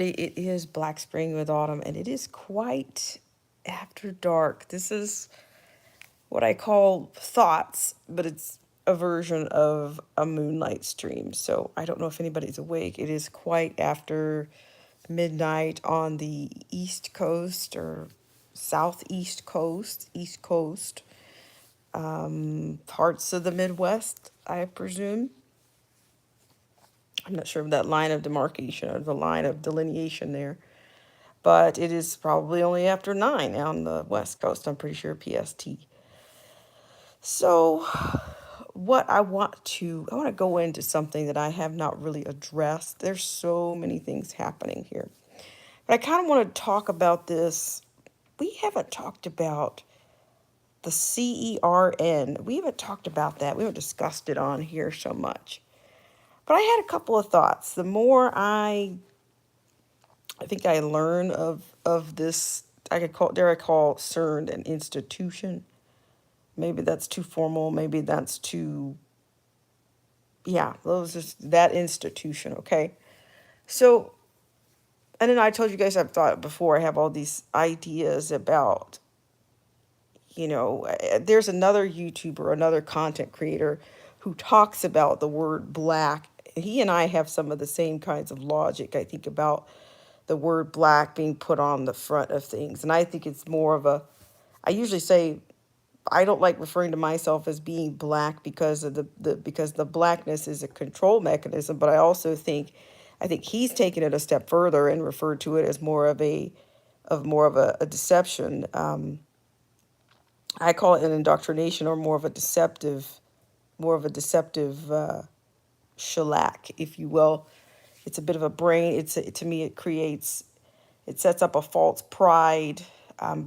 It is Black Spring with Autumn, and it is quite after dark. This is what I call thoughts, but it's a version of a moonlight stream. So I don't know if anybody's awake. It is quite after midnight on the East Coast or Southeast Coast, East Coast, parts of the Midwest, I presume. I'm not sure of that line of demarcation or the line of delineation there, but it is probably only after 9 on the West Coast. I'm pretty sure PST. So, I want to go into something that I have not really addressed. There's so many things happening here. But I kind of want to talk about this. We haven't talked about the CERN. We haven't talked about that. We haven't discussed it on here so much. But I had a couple of thoughts. The more I think I learn of this, I call CERN an institution. Maybe that's too formal. Maybe that's too, yeah, those just that institution. Okay. So, and then I told you guys I've thought before. I have all these ideas about, there's another YouTuber, another content creator who talks about the word black. He and I have some of the same kinds of logic. I think about the word black being put on the front of things, and I think it's more of a. I usually say I don't like referring to myself as being black because of because the blackness is a control mechanism, but I think he's taken it a step further and referred to it as more of a deception. I call it an indoctrination or more of a deceptive shellac, if you will. It's a bit of a brain. To me, it sets up a false pride.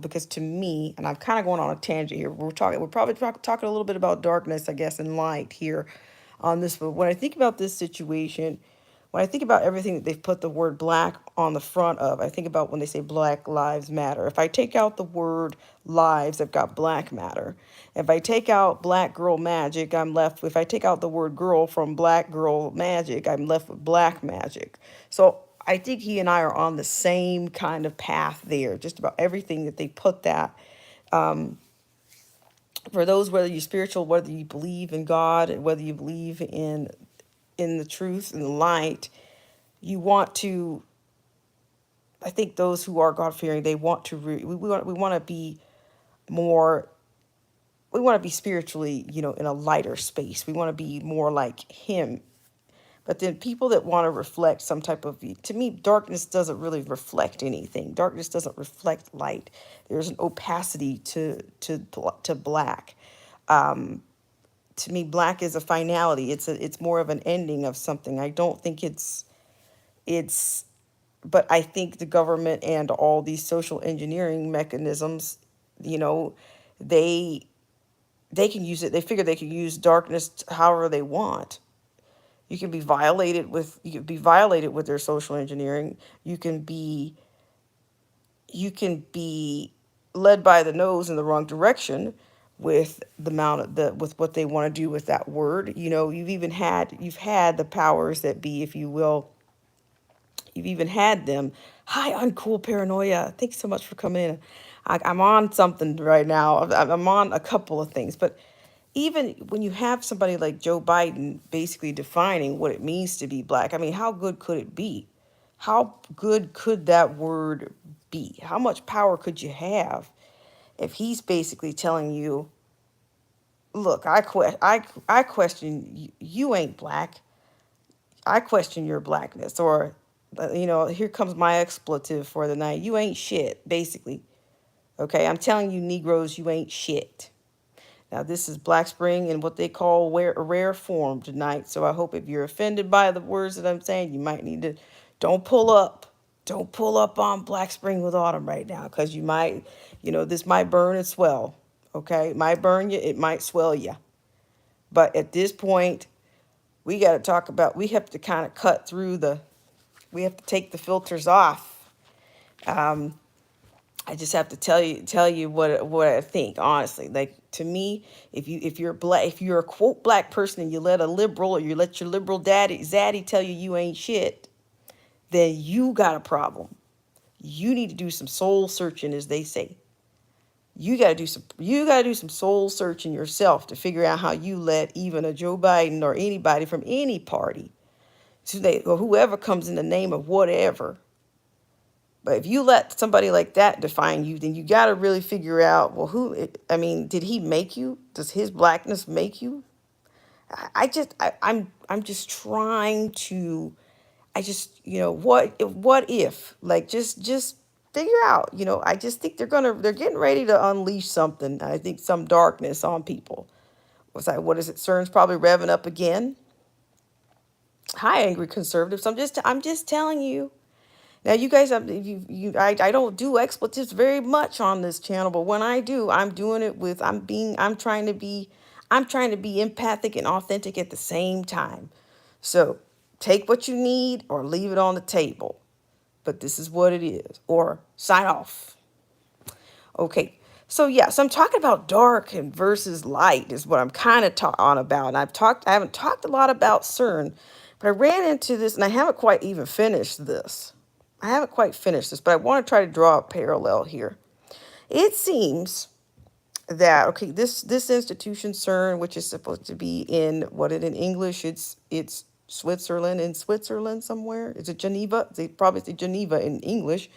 Because to me, and I'm kind of going on a tangent here. We're probably talking a little bit about darkness, I guess, and light here on this. But when I think about this situation, when I think about everything that they've put the word black on the front of, I think about when they say Black Lives Matter. If I take out the word lives, I've got black matter. If I take out black girl magic, if I take out the word girl from black girl magic, I'm left with black magic. So I think he and I are on the same kind of path there, just about everything that they put that. For those, whether you're spiritual, whether you believe in God, and whether you believe in the truth and the light, you want to. I think those who are God fearing, they want to. We want to be more. We want to be spiritually, in a lighter space. We want to be more like Him. But then people that want to reflect some type of, to me, darkness doesn't really reflect anything. Darkness doesn't reflect light. There's an opacity to black. To me, black is a finality. It's more of an ending of something. I don't think it's but I think the government and all these social engineering mechanisms, you know, they they can use it. They figure they can use darkness however they want. You can be violated with their social engineering. You can be led by the nose in the wrong direction with the amount of the with what they want to do with that word. You've had the powers that be, if you will. You've even had them. Hi, uncool paranoia. Thanks so much for coming in. I'm on something right now. I'm on a couple of things, but even when you have somebody like Joe Biden basically defining what it means to be black, I mean, how good could it be? How good could that word be? How much power could you have if he's basically telling you, look, I question you, you ain't black. I question your blackness. Or, here comes my expletive for the night. You ain't shit, basically. Okay, I'm telling you, Negroes, you ain't shit. Now, this is Black Spring in what they call rare form tonight. So I hope if you're offended by the words that I'm saying, you might need to don't pull up. Don't pull up on Black Spring with Autumn right now, because you might, this might burn and swell. Okay, it might burn you, it might swell you. But at this point, we got to talk about, we have to kind of we have to take the filters off. I just have to tell you what I think, honestly. Like, to me, if you're black, if you're a quote black person and you let a liberal, or you let your liberal daddy zaddy tell you you ain't shit, then you got a problem. You need to do some soul searching, as they say. You got to do some soul searching yourself to figure out how you let even a Joe Biden or anybody from any party, so they or whoever comes in the name of whatever. But if you let somebody like that define you, then you got to really figure out, well, I mean, did he make you? Does his blackness make you? I'm just trying to, I just, what if, like, just figure out, I just think they're getting ready to unleash something. I think some darkness on people. What is it? CERN's probably revving up again. Hi, angry conservatives. I'm just telling you. Now, you guys, I don't do expletives very much on this channel, but when I do, I'm doing it with, I'm trying to be empathic and authentic at the same time. So take what you need or leave it on the table. But this is what it is. Or sign off. Okay. So yeah, so I'm talking about dark and versus light is what I'm kind of on about. And I haven't talked a lot about CERN, but I ran into this and I haven't quite even finished this. I haven't quite finished this, but I want to try to draw a parallel here. It seems that, okay, this institution CERN, which is supposed to be in English, it's Switzerland, in Switzerland somewhere. Is it Geneva? They probably say Geneva in English.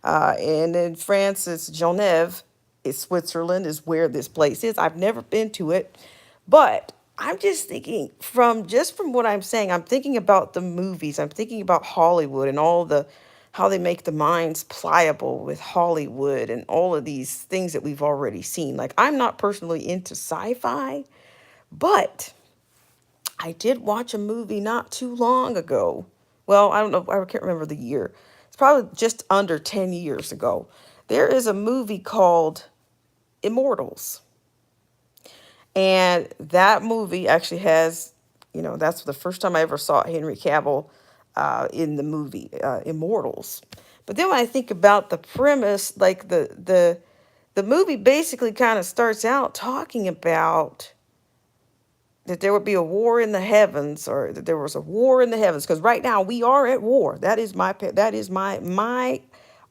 And in France, it's Genève. It's Switzerland is where this place is. I've never been to it, but I'm just thinking from what I'm saying, I'm thinking about the movies. I'm thinking about Hollywood and all the how they make the minds pliable with Hollywood and all of these things that we've already seen. Like, I'm not personally into sci-fi, but I did watch a movie not too long ago. Well, I don't know, I can't remember the year. It's probably just under 10 years ago. There is a movie called Immortals. And that movie actually has, that's the first time I ever saw Henry Cavill in the movie Immortals. But then when I think about the premise, like the movie basically kind of starts out talking about that there would be a war in the heavens, or that there was a war in the heavens, because right now we are at war. That is my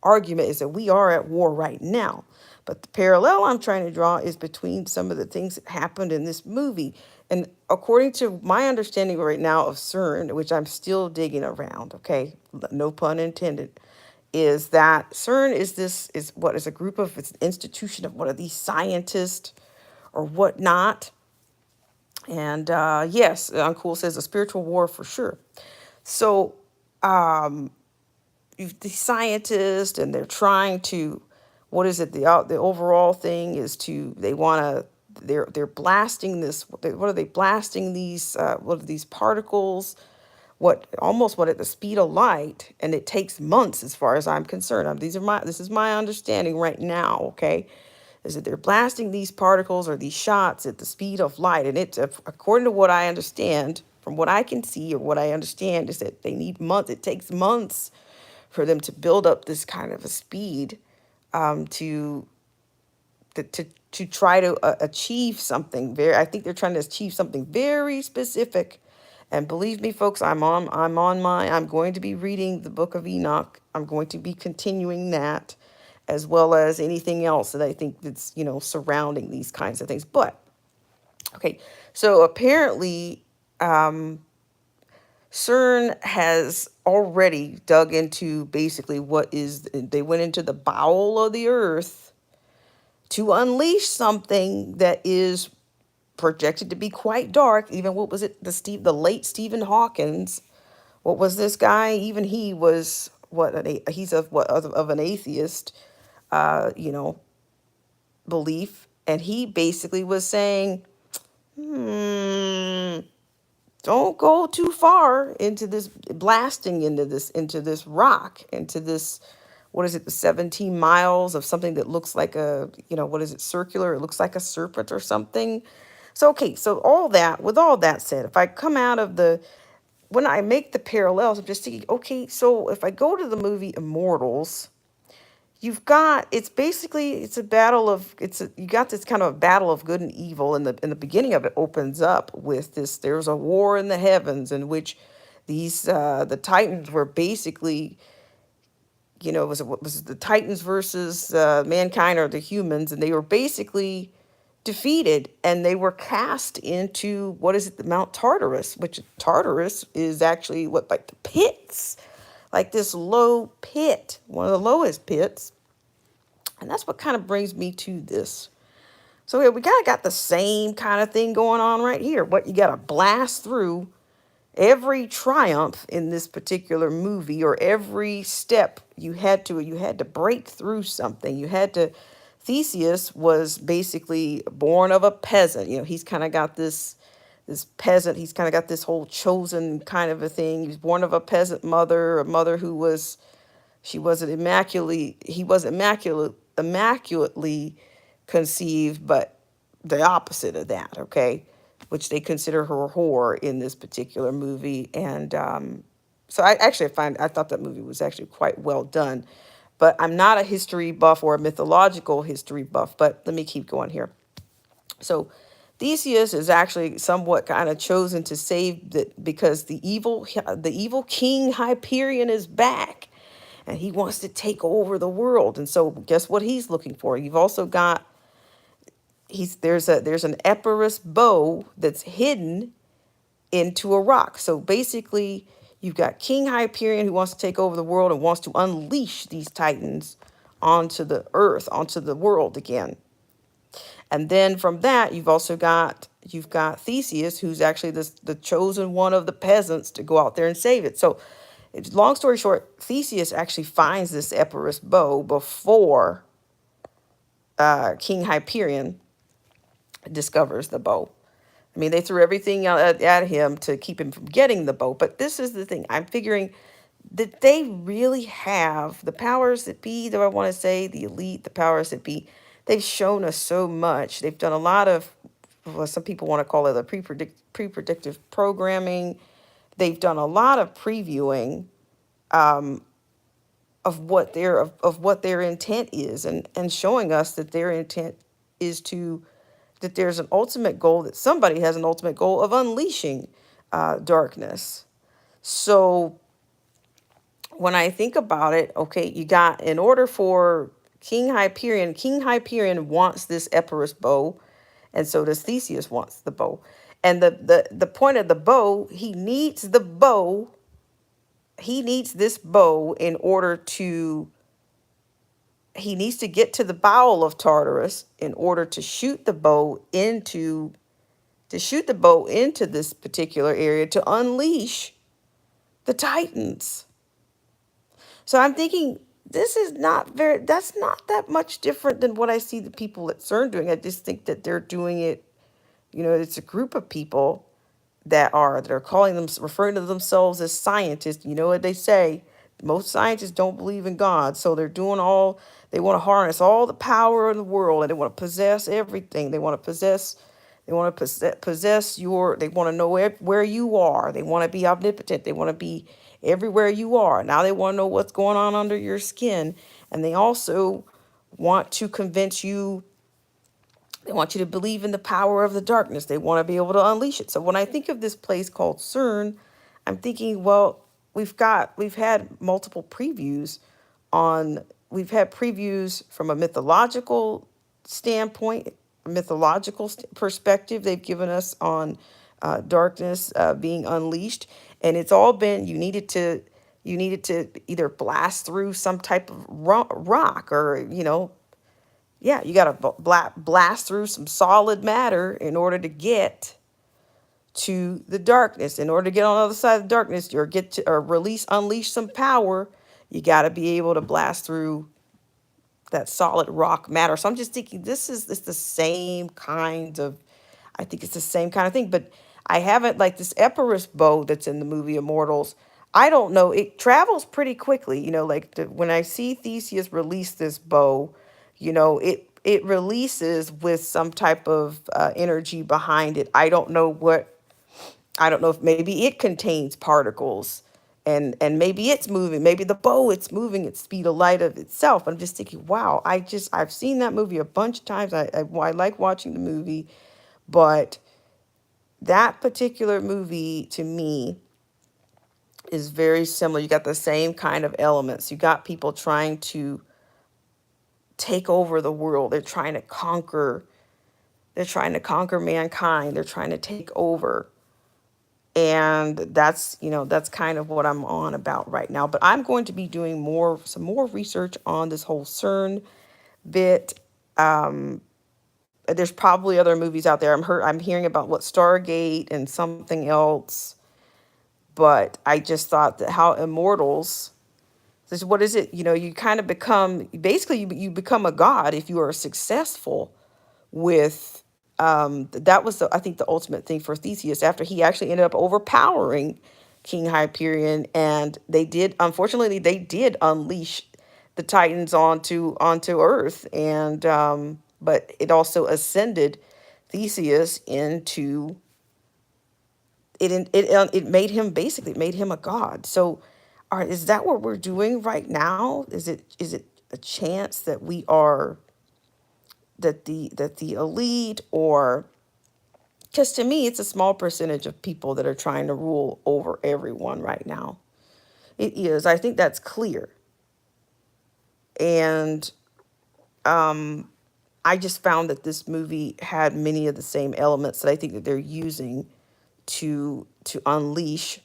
argument, is that we are at war right now. But the parallel I'm trying to draw is between some of the things that happened in this movie. And according to my understanding right now of CERN, which I'm still digging around, okay, no pun intended, is that CERN is a group of, it's an institution of one of these scientists or whatnot. And yes, Uncool says a spiritual war for sure. So the scientists, and they're trying to, what is it? The overall thing is to, they want to, they're blasting this. What are they blasting these? What are these particles? What at the speed of light, and it takes months, as far as I'm concerned. This is my understanding right now. Okay, is that they're blasting these particles or these shots at the speed of light, and it's according to what I understand, from what I can see or what I understand, is that they need months. It takes months for them to build up this kind of a speed to to try to achieve something very. I think they're trying to achieve something very specific. And believe me, folks, I'm going to be reading the Book of Enoch. I'm going to be continuing that, as well as anything else that I think that's, surrounding these kinds of things. But okay, so apparently CERN has already dug into basically they went into the bowel of the earth to unleash something that is projected to be quite dark. Even, what was it, the late Stephen Hawkins, what was this guy, even he was he's of an atheist you know belief, and he basically was saying, don't go too far into this, blasting into this rock, into this, what is it, the 17 miles of something that looks like what is it, circular, it looks like a serpent or something. So okay, so with all that said, if I come out of when I make the parallels, I'm just thinking, okay, so if I go to the movie Immortals, it's basically, you got this kind of a battle of good and evil, and the beginning of it opens up with this: there's a war in the heavens in which These the Titans were basically, was the Titans versus mankind or the humans, and they were basically defeated, and they were cast into, what is it, the Mount Tartarus, which Tartarus is actually what, like the pits, like this low pit, one of the lowest pits. And that's what kind of brings me to this. So here we kind of got the same kind of thing going on right here. What you got to blast through every triumph in this particular movie, or every step you had to break through something. You had to Theseus was basically born of a peasant. He's kind of got this peasant, he's kind of got this whole chosen kind of a thing. He was born of a peasant mother, a mother who was she wasn't immaculately he was immaculately conceived, but the opposite of that, okay? Which they consider her whore in this particular movie. And so I thought that movie was actually quite well done. But I'm not a history buff or a mythological history buff, but let me keep going here. So Theseus is actually somewhat kind of chosen to save that, because the evil king Hyperion is back, and he wants to take over the world. And so guess what he's looking for? You've also got there's an Epirus bow that's hidden into a rock. So basically, you've got King Hyperion who wants to take over the world and wants to unleash these titans onto the earth, onto the world again. And then from that, you've got Theseus, who's actually the chosen one of the peasants to go out there and save it. So, long story short, Theseus actually finds this Epirus bow before King Hyperion discovers the bow. I mean, they threw everything at him to keep him from getting the bow. But this is the thing. I'm figuring that they really have the powers that be, though I want to say the elite, the powers that be. They've shown us so much. They've done a lot of, well, some people want to call it a pre-predictive programming. They've done a lot of previewing of what their intent is, and showing us that their intent is that there's an ultimate goal, that somebody has an ultimate goal of unleashing darkness. So when I think about it, okay, you got, in order for King Hyperion wants this Epirus bow, and so does Theseus wants the bow. And the point of the bow, he needs this bow in order to, he needs to get to the bowel of Tartarus in order to shoot the bow into this particular area to unleash the Titans. So I'm thinking, that's not that much different than what I see the people at CERN doing. I just think that they're doing it, it's a group of people that are referring to themselves as scientists. You know what they say? Most scientists don't believe in God, so they want to harness all the power in the world, and they want to possess everything. They want to know where you are. They want to be omnipotent. They want to be everywhere you are. Now they want to know what's going on under your skin. And they also want to convince you, they want you to believe in the power of the darkness. They want to be able to unleash it. So when I think of this place called CERN, I'm thinking, well, we've had multiple previews we've had previews from a mythological standpoint, perspective they've given us on darkness being unleashed. And it's all been, you needed to either blast through some type of rock, or yeah, you got to blast through some solid matter in order to get to the darkness. In order to get on the other side of the darkness, or unleash some power, you got to be able to blast through that solid rock matter. So I'm just thinking, it's the same kind of, I think it's the same kind of thing. But I haven't, like this Epirus bow that's in the movie Immortals, I don't know, it travels pretty quickly. When I see Theseus release this bow, it releases with some type of energy behind it. I don't know if maybe it contains particles, and maybe it's moving. Maybe the bow, it's moving at speed of light of itself. I'm just thinking, wow, I've seen that movie a bunch of times. I like watching the movie, but that particular movie, to me, is very similar. You got the same kind of elements. You got people trying to take over the world. They're trying to conquer mankind. They're trying to take over. And that's, that's kind of what I'm on about right now. But I'm going to be doing some more research on this whole CERN bit. There's probably other movies out there. I'm hearing about what Stargate and something else, but I just thought that how Immortals, this, what is it? You kind of become, basically you become a god if you are successful with, that was I think the ultimate thing for Theseus after he actually ended up overpowering King Hyperion, and unfortunately they did unleash the Titans onto Earth, and but it also ascended Theseus into it made him, basically it made him a god. So all right, is that what we're doing right now? Is it a chance that we are, that the elite, or because to me it's a small percentage of people that are trying to rule over everyone right now. It is, I think that's clear. And I just found that this movie had many of the same elements that I think that they're using to unleash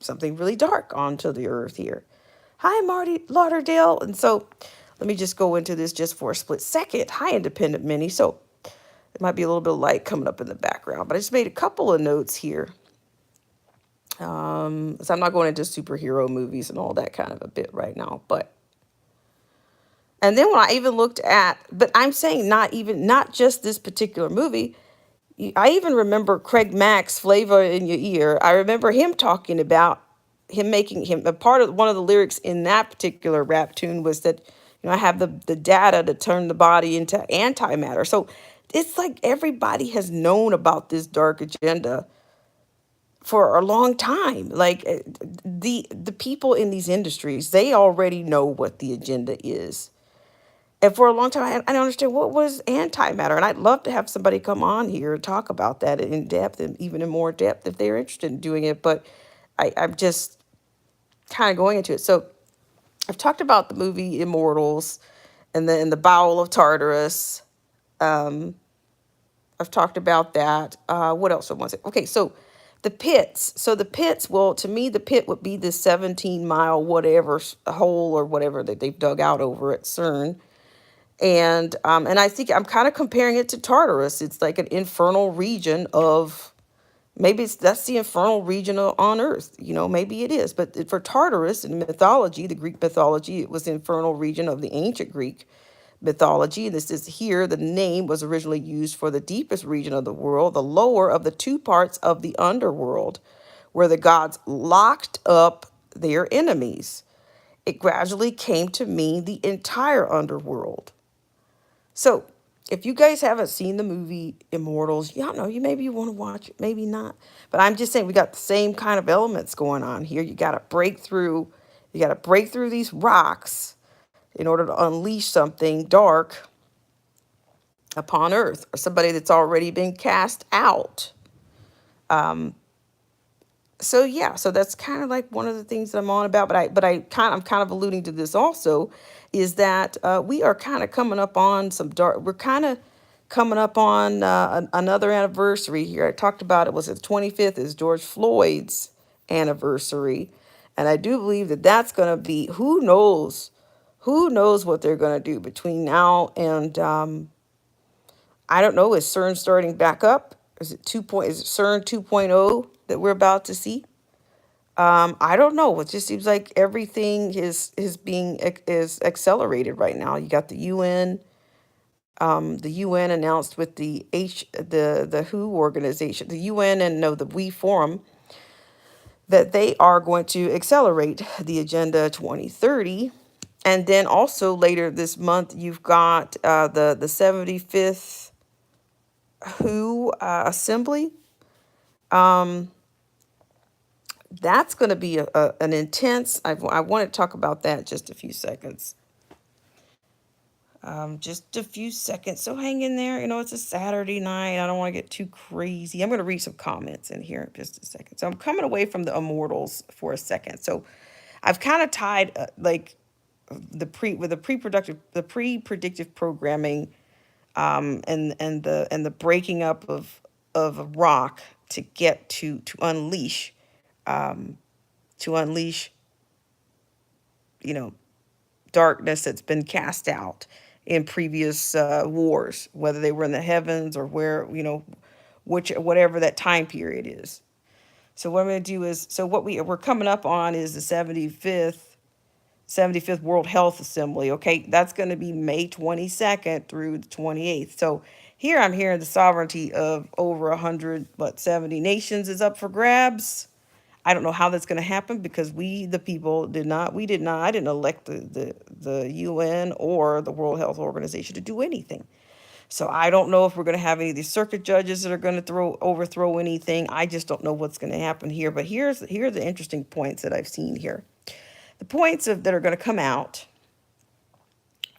something really dark onto the earth here. Hi, Marty Lauderdale. And so let me just go into this just for a split second. Hi, Independent Mini. So it might be a little bit of light coming up in the background, but I just made a couple of notes here. So I'm not going into superhero movies and all that kind of a bit right now, but and then when I even looked at, but I'm saying not just this particular movie. I even remember Craig Mack's "Flavor in Your Ear." I remember him talking about him making him a part of one of the lyrics in that particular rap tune was that, I have the data to turn the body into antimatter. So it's like everybody has known about this dark agenda for a long time. Like the people in these industries, they already know what the agenda is. And for a long time, I don't understand what was antimatter. And I'd love to have somebody come on here and talk about that in depth, and even in more depth if they're interested in doing it. But I'm just kind of going into it. So I've talked about the movie Immortals and then the Bowel of Tartarus. I've talked about that. What else was it? Okay, so the pits. So the pits, well, to me, the pit would be the 17-mile whatever hole or whatever that they've dug out over at CERN. And I think I'm kind of comparing it to Tartarus. It's like an infernal region of, maybe that's the infernal region on Earth. Maybe it is. But for Tartarus in mythology, the Greek mythology, it was the infernal region of the ancient Greek mythology. This is here, the name was originally used for the deepest region of the world, the lower of the two parts of the underworld, where the gods locked up their enemies. It gradually came to mean the entire underworld. So, if you guys haven't seen the movie Immortals, y'all know, maybe you want to watch it, maybe not. But I'm just saying we got the same kind of elements going on here. You got to break through. You got to break through these rocks in order to unleash something dark upon Earth, or somebody that's already been cast out. So yeah, so that's kind of like one of the things that I'm on about. I'm kind of alluding to this also, is that we are kind of coming up on some dark. We're kind of coming up on another anniversary here. I talked about it was the 25th is George Floyd's anniversary, and I do believe that that's going to be, who knows what they're going to do between now and I don't know, is CERN starting back up? Is it CERN 2.0 that we're about to see? I don't know. It just seems like everything is accelerated right now. You got the UN. The UN announced with the WHO organization, the UN and no the We Forum, that they are going to accelerate the Agenda 2030. And then also later this month, you've got the 75th WHO assembly. That's going to be an intense. I want to talk about that just a few seconds. Just a few seconds. So hang in there. You know, it's a Saturday night. I don't want to get too crazy. I'm going to read some comments in here in just a second. So I'm coming away from the immortals for a second. So I've kind of tied like the pre-productive the pre-predictive programming and the breaking up of a rock to get to unleash to unleash you know darkness that's been cast out in previous wars, whether they were in the heavens or where, which whatever that time period is. So what I'm going to do is, so what we're coming up on is the 75th World Health Assembly. Okay, that's going to be May 22nd through the 28th. So here I'm hearing the sovereignty of over 70 nations is up for grabs. I don't know how that's going to happen because we, the people, I didn't elect the UN or the World Health Organization to do anything. So I don't know if we're going to have any of these circuit judges that are going to overthrow anything. I just don't know what's going to happen here. But here are the interesting points that I've seen here. The points that are going to come out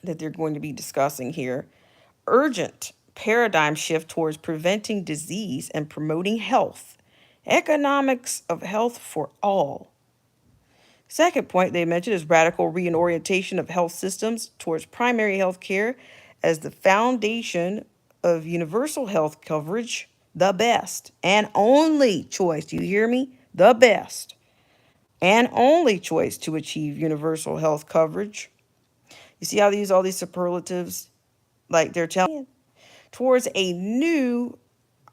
that they're going to be discussing here: urgent paradigm shift towards preventing disease and promoting health, economics of health for all. Second point they mentioned is radical reorientation of health systems towards primary health care as the foundation of universal health coverage, the best and only choice. Do you hear me? The best and only choice to achieve universal health coverage. You see how they use all these superlatives? Like they're telling towards a new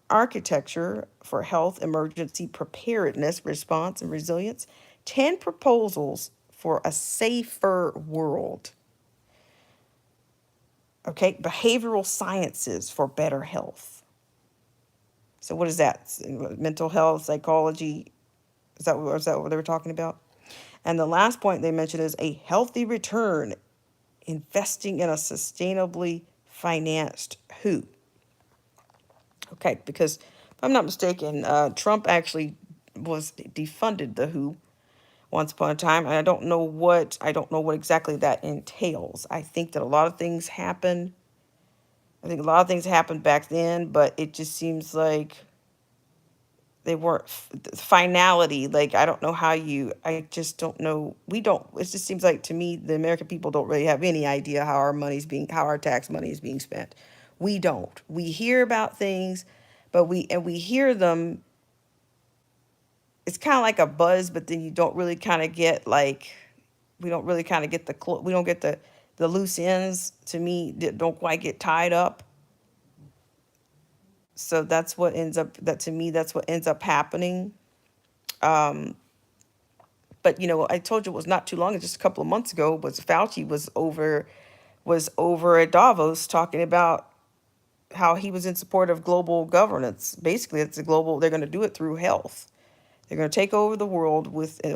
architecture for health emergency preparedness, response, and resilience. 10 proposals for a safer world. Okay, behavioral sciences for better health. So what is that? Mental health, psychology. Is that what they were talking about? And the last point they mentioned is a healthy return, investing in a sustainably financed WHO. Okay, because if I'm not mistaken, Trump actually was defunded the WHO once upon a time, and I don't know what exactly that entails. I think that a lot of things happen. I think a lot of things happened back then, but it just seems like they weren't finality. Like I don't know how you. I just don't know. We don't. It just seems like to me the American people don't really have any idea how our tax money is being spent. We don't. We hear about things, but we hear them. It's kind of like a buzz, but then you don't really kind of get like we don't really kind of get we don't get the loose ends to me that don't quite get tied up. So that's what ends up happening. But I told you it was not too long, just a couple of months ago, was Fauci was over at Davos talking about how he was in support of global governance. Basically, they're going to do it through health. They're going to take over the world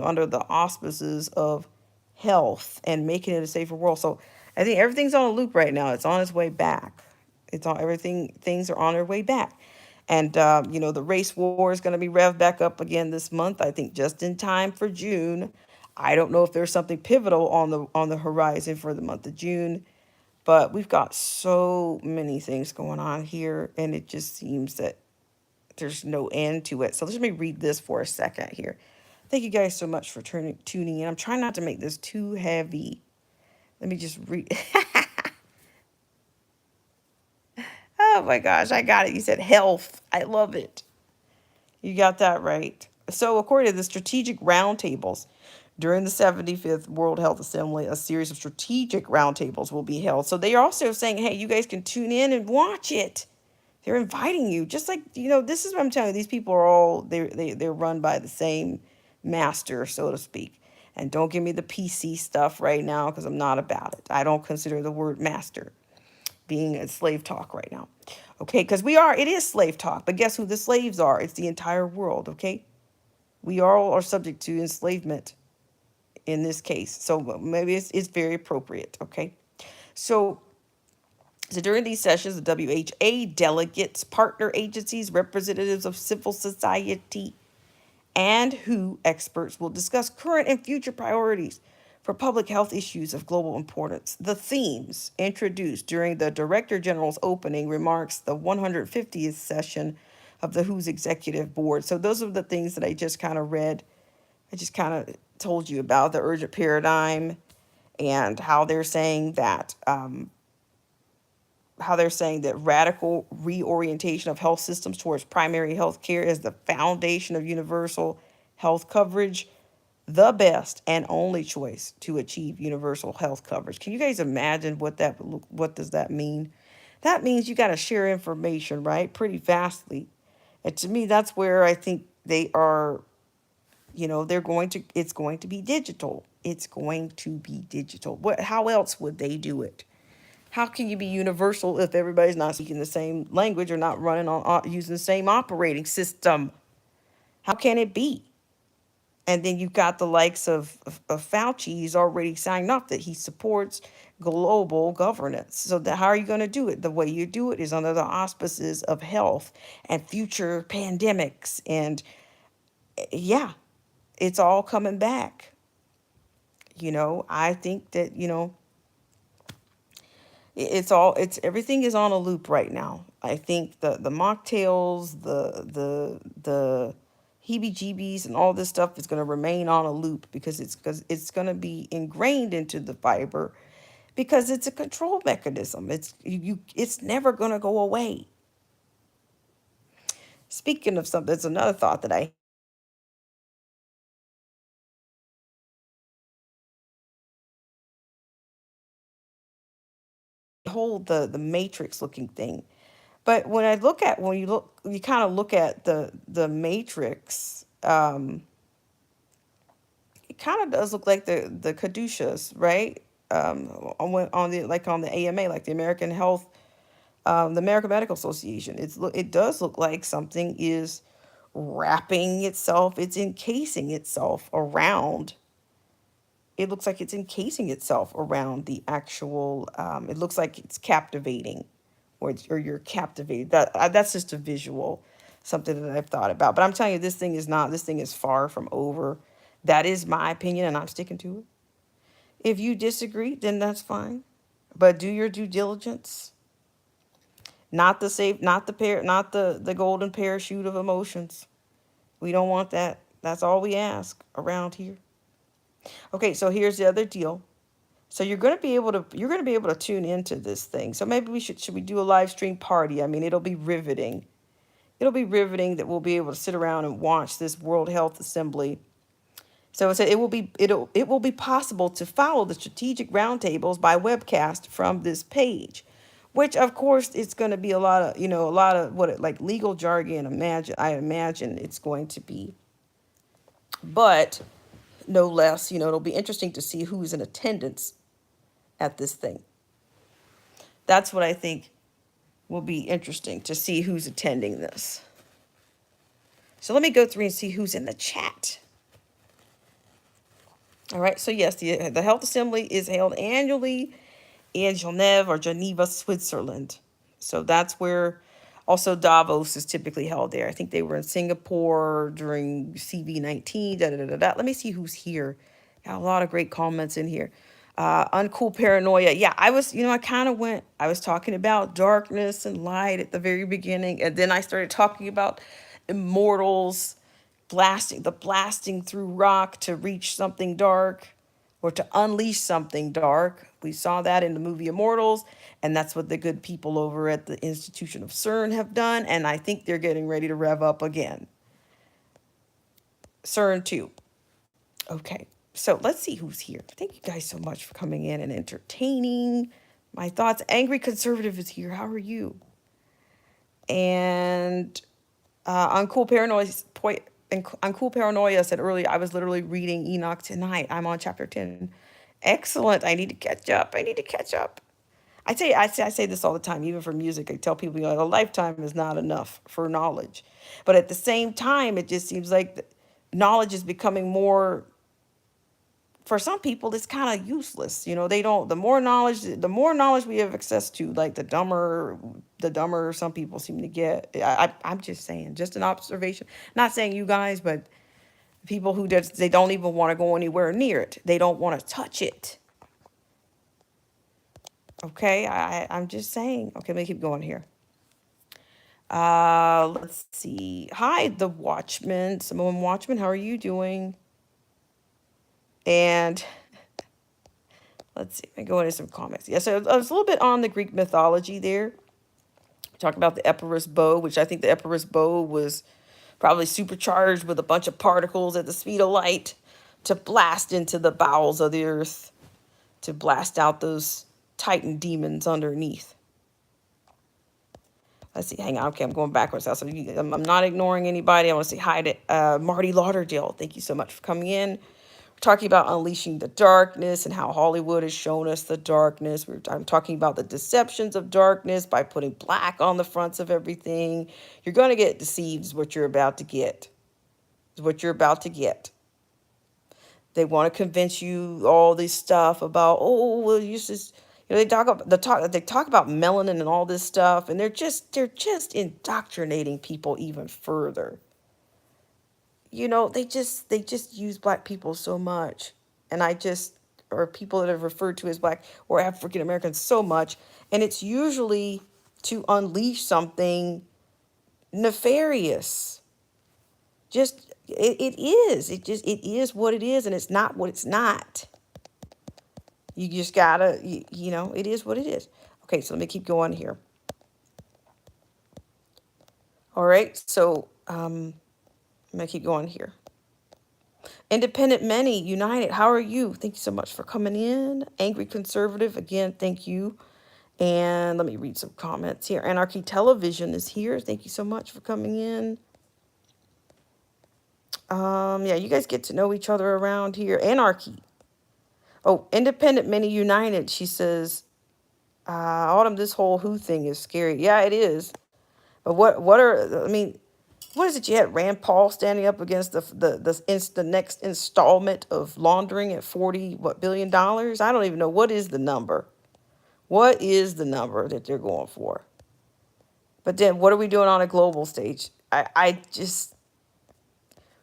under the auspices of health and making it a safer world. So I think everything's on a loop right now. It's on its way back. It's on everything. Things are on their way back. And the race war is going to be revved back up again this month. I think just in time for June. I don't know if there's something pivotal on the horizon for the month of June, but we've got so many things going on here, and it just seems that there's no end to it. So let me read this for a second here. Thank you guys so much for tuning in. I'm trying not to make this too heavy. Let me just read. Oh my gosh, I got it. You said health. I love it. You got that right. So according to the strategic roundtables, during the 75th World Health Assembly, a series of strategic roundtables will be held. So they are also saying, hey, you guys can tune in and watch it. They're inviting you, just like, this is what I'm telling you. These people are all, they're run by the same master, so to speak. And don't give me the PC stuff right now because I'm not about it. I don't consider the word master being a slave talk right now. Okay, because it is slave talk. But guess who the slaves are? It's the entire world, okay? We all are subject to enslavement in this case. So maybe it's very appropriate, okay? So during these sessions, the WHA delegates, partner agencies, representatives of civil society, and WHO experts will discuss current and future priorities for public health issues of global importance. The themes introduced during the Director General's opening remarks, the 150th session of the WHO's executive board. So those are the things that I just kind of read. I just kind of told you about the urgent paradigm and how they're saying that radical reorientation of health systems towards primary health care is the foundation of universal health coverage, the best and only choice to achieve universal health coverage. Can you guys imagine what does that mean? That means you got to share information, right? Pretty vastly. And to me, that's where I think they are, it's going to be digital. It's going to be digital. How else would they do it? How can you be universal if everybody's not speaking the same language or not running on using the same operating system? How can it be? And then you've got the likes of Fauci. He's already signed up that he supports global governance. So how are you going to do it? The way you do it is under the auspices of health and future pandemics. And yeah, it's all coming back. I think that, it's everything is on a loop right now. I think the mocktails, the heebie-jeebies and all this stuff is going to remain on a loop because it's going to be ingrained into the fiber because it's a control mechanism. It's never going to go away. Speaking of something, there's another thought that I hold, the matrix looking thing. But when you kind of look at the matrix, it kind of does look like the caduceus, right? On the AMA, like the American Medical Association. It does look like something is wrapping itself. It's encasing itself around. It looks like it's encasing itself around the actual. It looks like it's captivating, or you're captivated. That's just a visual, something that I've thought about. But I'm telling you, this thing is not. This thing is far from over. That is my opinion, and I'm sticking to it. If you disagree, then that's fine. But do your due diligence. Not the safe, not the pair, not the golden parachute of emotions. We don't want that. That's all we ask around here. Okay, so here's the other deal. So you're going to be able to tune into this thing. So maybe should we do a live stream party? I mean, it'll be riveting. It'll be riveting that we'll be able to sit around and watch this World Health Assembly. So it will be possible to follow the strategic roundtables by webcast from this page, which of course it's going to be a lot of like legal jargon. I imagine it's going to be, but no less. It'll be interesting to see who's in attendance at this thing. That's what I think will be interesting to see who's attending this. So let me go through and see who's in the chat. All right, so yes, the Health Assembly is held annually in Geneva, Switzerland. So that's where also Davos is typically held there. I think they were in Singapore during CV19. Let me see who's here. Got a lot of great comments in here. Uncool Paranoia. Yeah, I was talking about darkness and light at the very beginning, and then I started talking about immortals blasting through rock to reach something dark or to unleash something dark. We saw that in the movie Immortals, and that's what the good people over at the Institution of CERN have done, and I think they're getting ready to rev up again. CERN 2. Okay, so let's see who's here. Thank you guys so much for coming in and entertaining my thoughts. Angry Conservative is here. How are you? And Uncool Paranoia said earlier, I was literally reading Enoch tonight. I'm on chapter 10. Excellent. I need to catch up. I say this all the time, even for music. I tell people, a lifetime is not enough for knowledge. But at the same time, it just seems like knowledge is becoming more, for some people, it's kind of useless. The more knowledge we have access to, like the dumber some people seem to get. I'm just saying, just an observation. Not saying you guys, but People who just, they don't even want to go anywhere near it. They don't want to touch it. Okay, I'm just saying. Okay, let me keep going here. Let's see. Hi, the Watchman, Samoan Watchman. How are you doing? And let's see. I go into some comments. Yeah, so I was a little bit on the Greek mythology there. Talking about the Epirus bow, which I think the Epirus bow was probably supercharged with a bunch of particles at the speed of light to blast into the bowels of the earth, to blast out those Titan demons underneath. Let's see, hang on. Okay, I'm going backwards now. So I'm not ignoring anybody. I want to say hi to Marty Lauderdale. Thank you so much for coming in. We're talking about unleashing the darkness and how Hollywood has shown us the darkness. I'm talking about the deceptions of darkness by putting black on the fronts of everything. You're going to get deceived is what you're about to get. Is what you're about to get. They want to convince you all this stuff about, oh, well, you just, they talk about melanin and all this stuff, and they're just indoctrinating people even further. They just use black people so much, and or people that are referred to as black or African Americans so much, and it's usually to unleash something nefarious. Just it is. It is what it is, and it's not what it's not. You just gotta, it is what it is. Okay, so let me keep going here. All right, so I'm gonna keep going here. Independent Many United, how are you? Thank you so much for coming in. Angry Conservative, again, thank you. And let me read some comments here. Anarchy Television is here. Thank you so much for coming in. Yeah, you guys get to know each other around here. Anarchy. Oh, Independent Many United. She says, Autumn, this whole Who thing is scary. Yeah, it is. But what is it? You had Rand Paul standing up against the next installment of laundering at $40 billion. I don't even know what is the number. What is the number that they're going for? But then what are we doing on a global stage?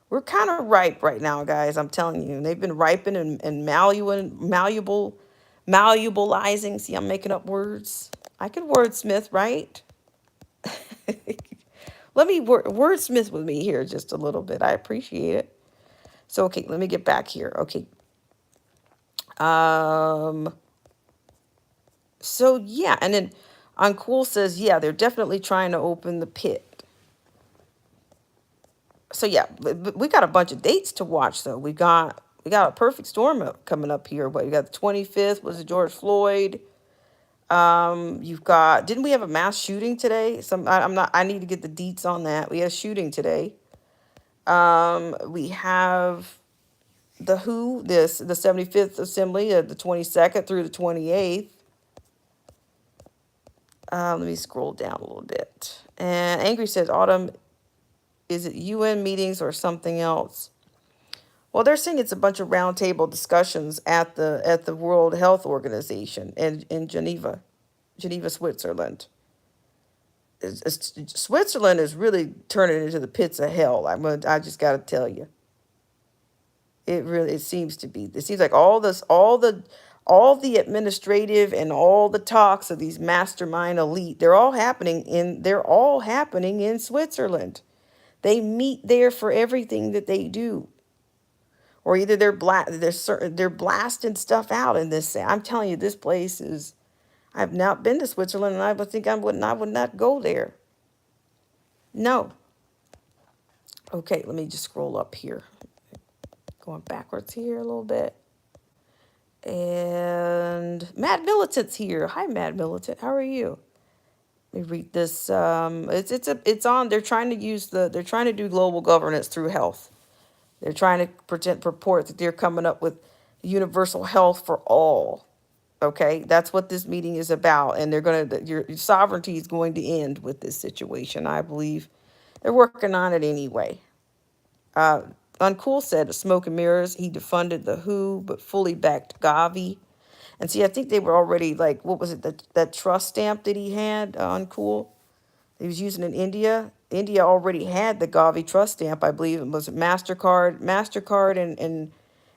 We're kind of ripe right now, guys. I'm telling you. And they've been ripening and malleabilizing. See, I'm making up words. I could wordsmith, right? Let me wordsmith with me here just a little bit. I appreciate it. So, okay, let me get back here. Okay. So, yeah, and then Uncool says, yeah, they're definitely trying to open the pit. So, yeah, but we got a bunch of dates to watch, though. We got a perfect storm coming up here. But you got the 25th was George Floyd. You've got, didn't we have a mass shooting today? I need to get the deets on that. We had a shooting today. We have the WHO, the 75th Assembly, the 22nd through the 28th. Let me scroll down a little bit. And Angry says, Autumn, is it UN meetings or something else? Well, they're saying it's a bunch of roundtable discussions at the World Health Organization in Geneva, Switzerland. Switzerland is really turning into the pits of hell. I just got to tell you. It seems to be. It seems like all the administrative and all the talks of these mastermind elite, they're all happening in Switzerland. They meet there for everything that they do. Or either they're blasting stuff out in this. I'm telling you, this place is. I've not been to Switzerland, and I would think I would not go there. No. Okay, let me just scroll up here. Going backwards here a little bit. And Mad Militant's here. Hi, Mad Militant. How are you? Let me read this. It's on. They're trying to do global governance through health. They're trying to purport that they're coming up with universal health for all. Okay, that's what this meeting is about, and your sovereignty is going to end with this situation. I believe they're working on it anyway. Uncool said, "Smoke and mirrors." He defunded the WHO, but fully backed Gavi. And see, I think they were already like, what was it? That trust stamp that he had, Uncool, he was using in India. India already had the Gavi trust stamp, I believe. It was MasterCard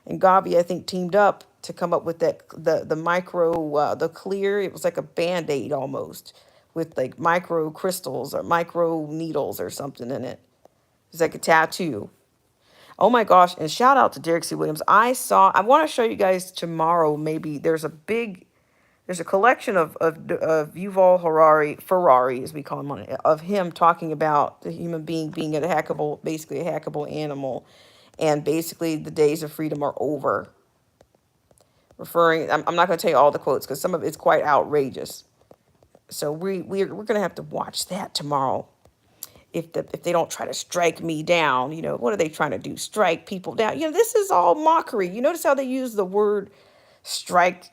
and Gavi, I think, teamed up to come up with that the micro the clear. It was like a band-aid almost with like micro crystals or micro needles or something in it. It's like a tattoo. Oh my gosh, and shout out to Derek C. Williams. I want to show you guys tomorrow, maybe there's a collection of Yuval Ferrari, as we call him, of him talking about the human being a hackable, basically a hackable animal, and basically the days of freedom are over. I'm not going to tell you all the quotes because some of it's quite outrageous. So we're going to have to watch that tomorrow. If they don't try to strike me down, what are they trying to do? Strike people down? This is all mockery. You notice how they use the word strike.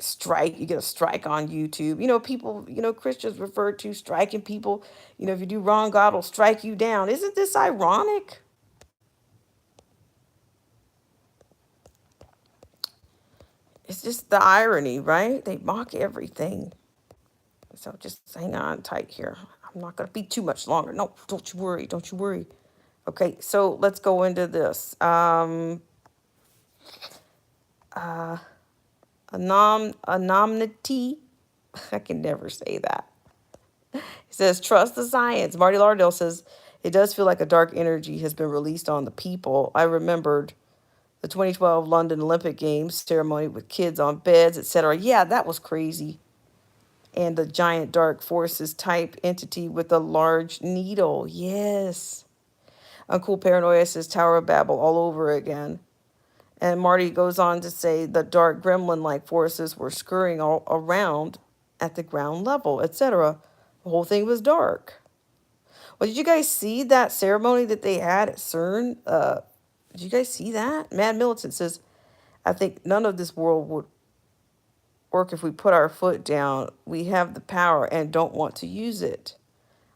You get a strike on YouTube. People, Christians refer to striking people. If you do wrong, God will strike you down. Isn't this ironic? It's just the irony, right? They mock everything. So just hang on tight here. I'm not going to be too much longer. No, don't you worry. Don't you worry. Okay, so let's go into this. Anonymity. I can never say that. He says, trust the science. Marty Lardell says, it does feel like a dark energy has been released on the people. I remembered the 2012 London Olympic Games ceremony with kids on beds, etc. Yeah, that was crazy. And the giant dark forces type entity with a large needle. Yes. Uncool Paranoia says Tower of Babel all over again. And Marty goes on to say the dark gremlin-like forces were scurrying all around at the ground level, etc. The whole thing was dark. Well, did you guys see that ceremony that they had at CERN? Did you guys see that? Mad Militant says, I think none of this world would work if we put our foot down. We have the power and don't want to use it.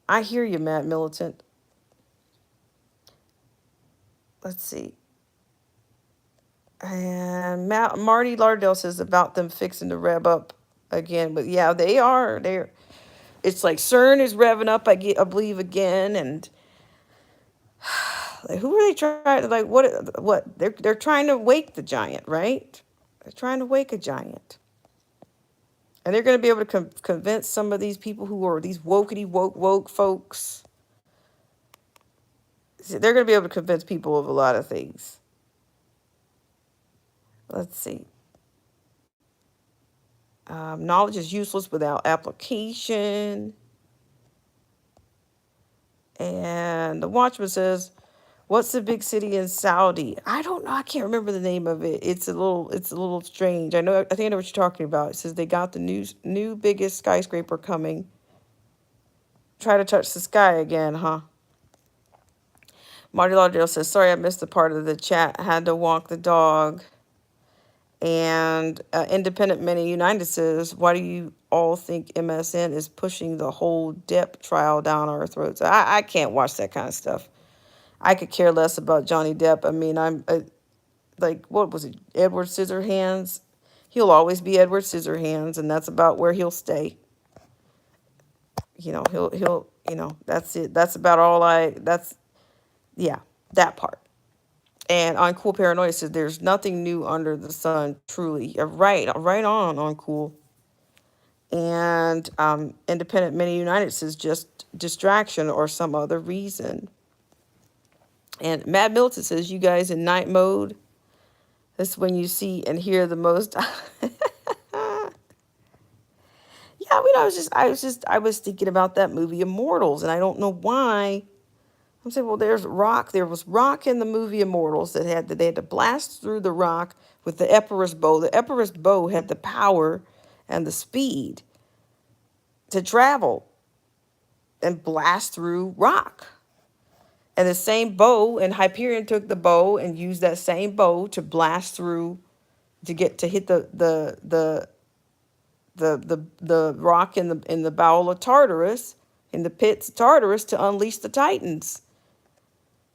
I hear you, Mad Militant. Let's see. And Marty Lardell says about them fixing to rev up again. But yeah, they are. It's like CERN is revving up, I believe, again. And like, who are they trying? Like, what? They're trying to wake the giant, right? They're trying to wake a giant. And they're going to be able to convince some of these people who are these woke folks. They're going to be able to convince people of a lot of things. Let's see. Knowledge is useless without application. And the Watchman says, what's the big city in Saudi? I don't know. I can't remember the name of it. It's a little strange. I think I know what you're talking about. It says they got the new biggest skyscraper coming. Try to touch the sky again, huh? Marty Lauderdale says, sorry, I missed the part of the chat. I had to walk the dog. And Independent Many United says, why do you all think MSN is pushing the whole Depp trial down our throats? I can't watch that kind of stuff. I could care less about Johnny Depp. I mean, I'm like, what was it? Edward Scissorhands. He'll always be Edward Scissorhands, and that's about where he'll stay. He'll that's it. That's about all that part. And on Cool Paranoia says there's nothing new under the sun, truly. Right on Cool. And Independent Many United says just distraction or some other reason. And Matt Milton says, you guys in night mode, that's when you see and hear the most. Yeah, I was thinking about that movie Immortals, and I don't know why. I'm saying, well, there's rock. There was rock in the movie Immortals they had to blast through the rock with the Epirus bow. The Epirus bow had the power and the speed to travel and blast through rock. And the same bow, and Hyperion took the bow and used that same bow to blast through, to hit the rock in the bowel of Tartarus, in the pits of Tartarus, to unleash the Titans.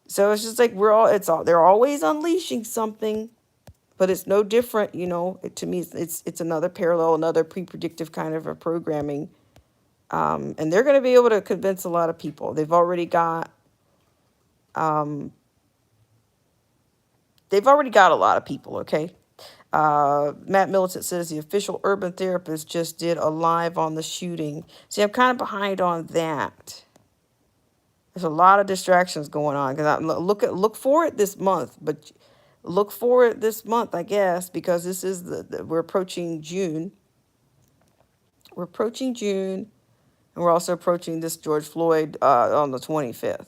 So it's just like they're always unleashing something, but it's no different, to me, it's another parallel, another pre-predictive kind of a programming. And they're going to be able to convince a lot of people. They've already got Um, they've already got a lot of people, okay? Matt Militant says the official urban therapist just did a live on the shooting. See, I'm kind of behind on that. There's a lot of distractions going on because I look for it this month, but look for it this month, I guess, because this is we're approaching June. We're approaching June, and we're also approaching this George Floyd on the 25th.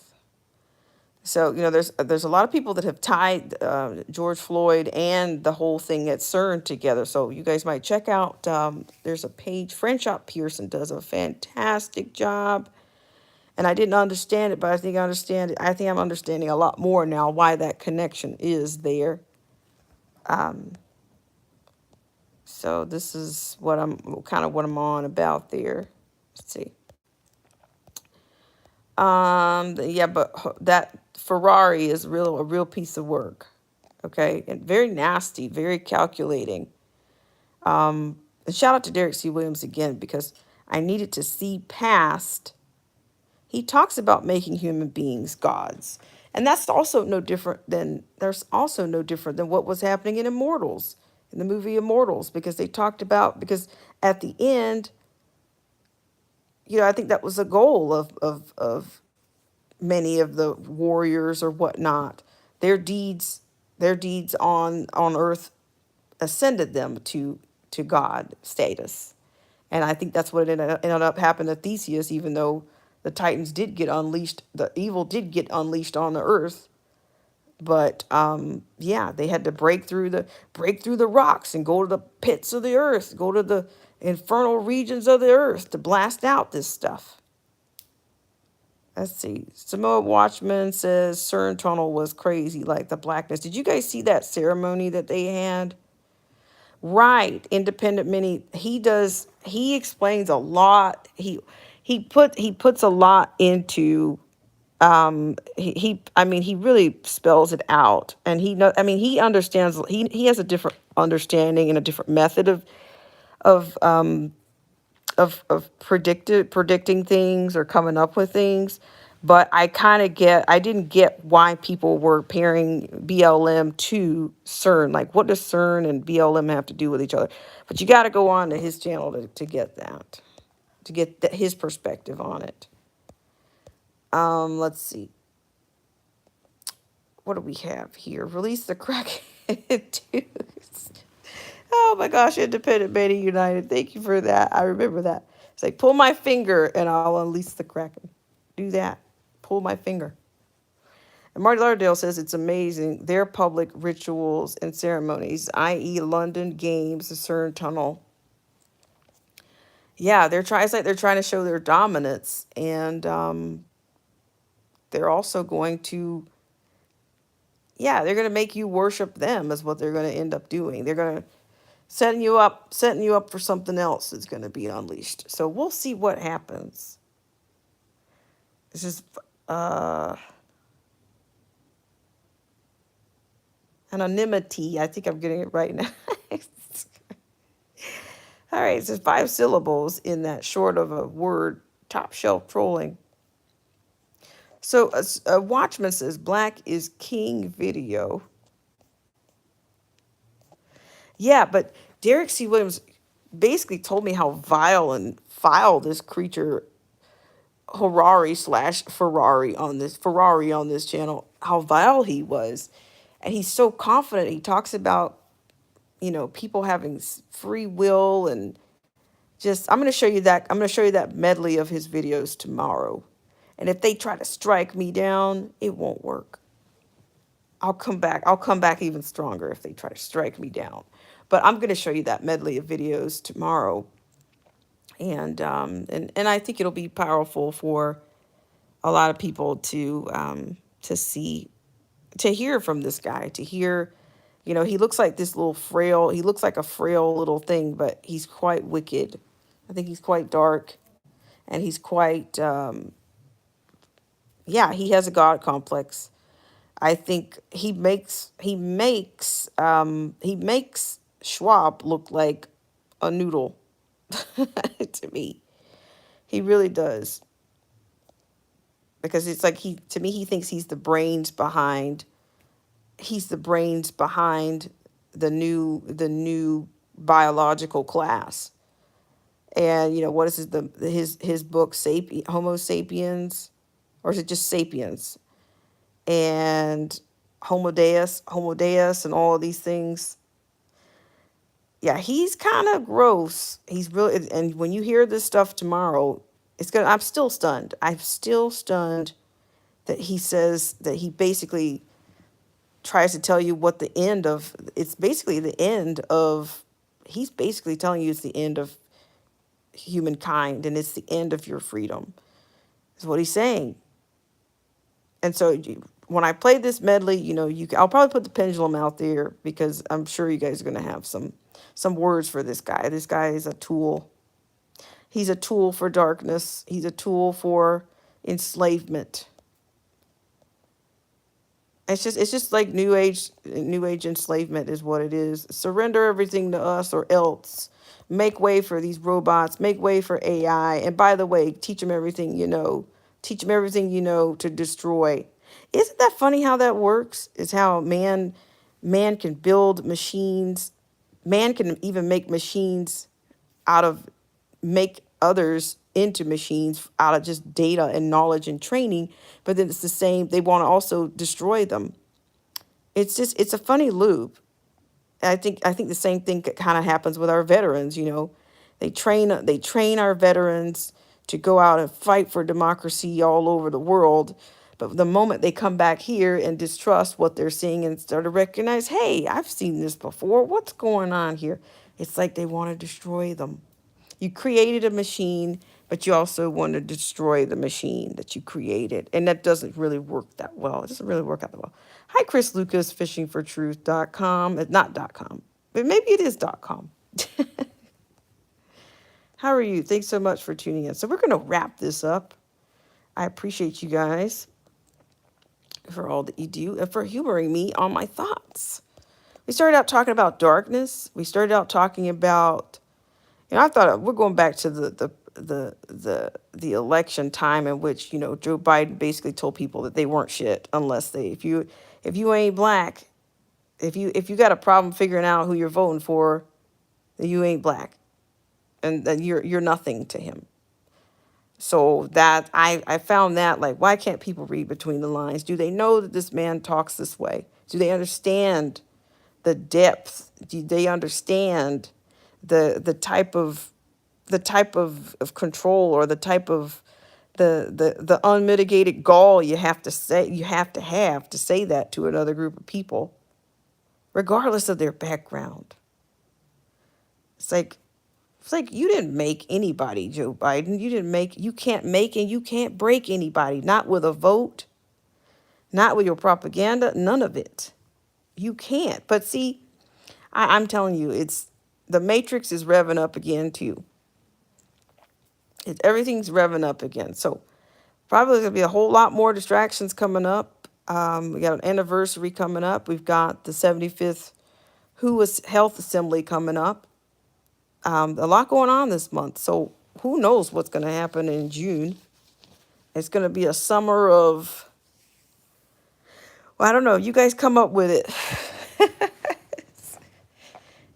So there's a lot of people that have tied George Floyd and the whole thing at CERN together. So you guys might check out. There's a page. Friendshop Pearson does a fantastic job, and I didn't understand it, but I think I understand it. I think I'm understanding a lot more now why that connection is there. So this is what I'm on about there. Let's see. Yeah, but that Ferrari is a real piece of work. Okay, and very nasty, very calculating. And shout out to Derek C. Williams again because I needed to see past. He talks about making human beings gods, and that's also no different than there's also no different than what was happening in Immortals, in the movie Immortals, because they talked about because at the end, I think that was a goal of many of the warriors or whatnot. Their deeds, their deeds on Earth ascended them to God status, and I think that's what ended up happening to Theseus. Even though the Titans did get unleashed, the evil did get unleashed on the Earth, but yeah, they had to break through the rocks and go to the pits of the Earth, go to the infernal regions of the Earth to blast out this stuff. Let's see. Samoa Watchman says CERN tunnel was crazy, like the blackness. Did you guys see that ceremony that they had? Right, Independent Mini. He explains a lot. He puts a lot into I mean he really spells it out, and he understands. He has a different understanding and a different method of predicting things or coming up with things. But I didn't get why people were pairing BLM to CERN. Like, what does CERN and BLM have to do with each other? But you got to go on to his channel to get that, his perspective on it. Let's see. What do we have here? Release the Kraken. Oh my gosh, Independent Many United. Thank you for that. I remember that. It's like, pull my finger and I'll unleash the Kraken. Do that. Pull my finger. And Marty Lauderdale says it's amazing. Their public rituals and ceremonies, i.e., London Games, the CERN tunnel. Yeah, it's like they're trying to show their dominance. And they're also going to, they're going to make you worship them, is what they're going to end up doing. They're going to setting you up for something else that's going to be unleashed. So we'll see what happens. This is anonymity. I think I'm getting it right now. All right, it says 5 syllables in that short of a word. Top shelf trolling. So a Watchman says Black is King video. Yeah, but Derek C. Williams basically told me how vile and foul this creature Harari / Ferrari on this channel, how vile he was. And he's so confident. He talks about, people having free will and just, I'm going to show you that medley of his videos tomorrow. And if they try to strike me down, it won't work. I'll come back even stronger if they try to strike me down. But I'm going to show you that medley of videos tomorrow. And I think it'll be powerful for a lot of people to see, to hear from this guy, to hear, he looks like he looks like a frail little thing, but he's quite wicked. I think he's quite dark, and he's quite, he has a God complex. I think he makes Schwab look like a noodle to me. He really does. because it's like he to me he thinks he's the brains behind the new biological class. And what is his book Homo sapiens, or is it just Sapiens? And Homo Deus, and all of these things. Yeah, he's kind of gross. He's really, and when you hear this stuff tomorrow, it's gonna. I'm still stunned. I'm still stunned that he says that he basically tries to tell you what the end of. It's basically the end of. He's basically telling you it's the end of humankind, and it's the end of your freedom. Is what he's saying. And so when I play this medley, I'll probably put the pendulum out there because I'm sure you guys are going to have some words for this guy. This guy is a tool. He's a tool for darkness. He's a tool for enslavement. It's just like new age enslavement is what it is. Surrender everything to us or else. Make way for these robots, make way for AI. And by the way, teach them everything you know. Teach them everything you know to destroy. Isn't that funny how that works? Is how man can build machines. Man can even make machines out of make others into machines out of just data and knowledge and training, but then it's the same, they want to also destroy them. It's a funny loop. I think the same thing kind of happens with our veterans. They train our veterans to go out and fight for democracy all over the world, but the moment they come back here and distrust what they're seeing and start to recognize, hey, I've seen this before, what's going on here, it's like they want to destroy them. You created a machine, but you also want to destroy the machine that you created. And that doesn't really work that well. It doesn't really work out that well. Hi, Chris Lucas, fishingfortruth.com. It's not .com, but maybe it is .com. How are you? Thanks so much for tuning in. So we're going to wrap this up. I appreciate you guys for all that you do and for humoring me on my thoughts. We started out talking about darkness. We started out talking about, I thought we're going back to the election time in which Joe Biden basically told people that they weren't shit unless if you ain't black, if you got a problem figuring out who you're voting for, then you ain't black, and then you're nothing to him. So that I found that, like, why can't people read between the lines? Do they know that this man talks this way? Do they understand the depth? Do they understand the type of control, or the type of the unmitigated gall you have to say that to another group of people, regardless of their background? It's like you didn't make anybody, Joe Biden. You can't make and you can't break anybody, not with a vote, not with your propaganda, none of it. You can't. But see, I'm telling you, it's the matrix is revving up again too. Everything's revving up again. So probably going to be a whole lot more distractions coming up. We got an anniversary coming up. We've got the 75th Health Assembly coming up. A lot going on this month. So who knows what's going to happen in June. It's going to be a summer of, well, I don't know. You guys come up with it.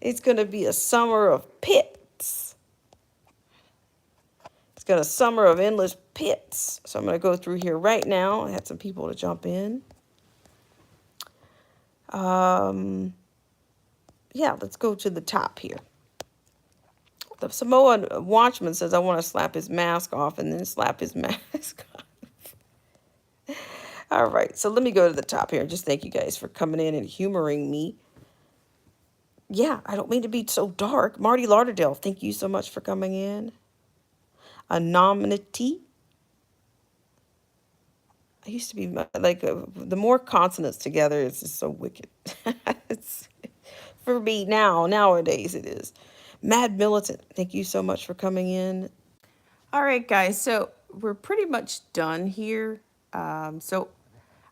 It's going to be a summer of pits. It's got a summer of endless pits. So I'm going to go through here right now. I had some people to jump in. Yeah, let's go to the top here. The Samoan watchman says, I want to slap his mask off, and then slap his mask off. All right, so let me go to the top here and just thank you guys for coming in and humoring me. Yeah, I don't mean to be so dark. Marty Lauderdale, thank you so much for coming in. Anonymity. I used to be like, the more consonants together, it's just so wicked. It's, for me nowadays it is. Mad Militant, thank you so much for coming in. All right, guys, so we're pretty much done here. So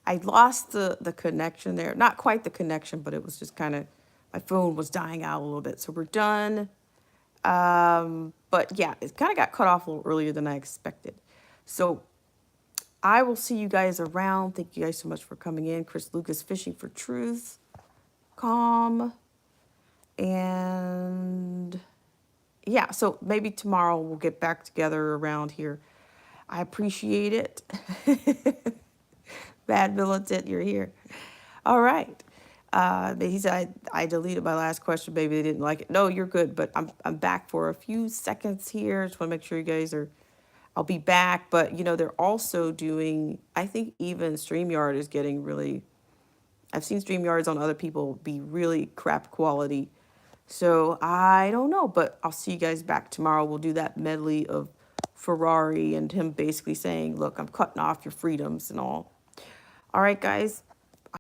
I lost the connection there. Not quite the connection, but it was just kind of, my phone was dying out a little bit. So we're done. But yeah, it kind of got cut off a little earlier than I expected. So I will see you guys around. Thank you guys so much for coming in. Chris Lucas, Fishing for Truth, Calm, and yeah, so maybe tomorrow we'll get back together around here. I appreciate it. Bad militant, you're here. All right. He said, I deleted my last question. Maybe they didn't like it. No, you're good, but I'm back for a few seconds here. Just want to make sure you guys are, I'll be back. But, you know, they're also doing, I think even StreamYard is getting really, I've seen StreamYards on other people be really crap quality. So I don't know, but I'll see you guys back tomorrow. We'll do that medley of Ferrari and him basically saying, look, I'm cutting off your freedoms and all. All right, guys.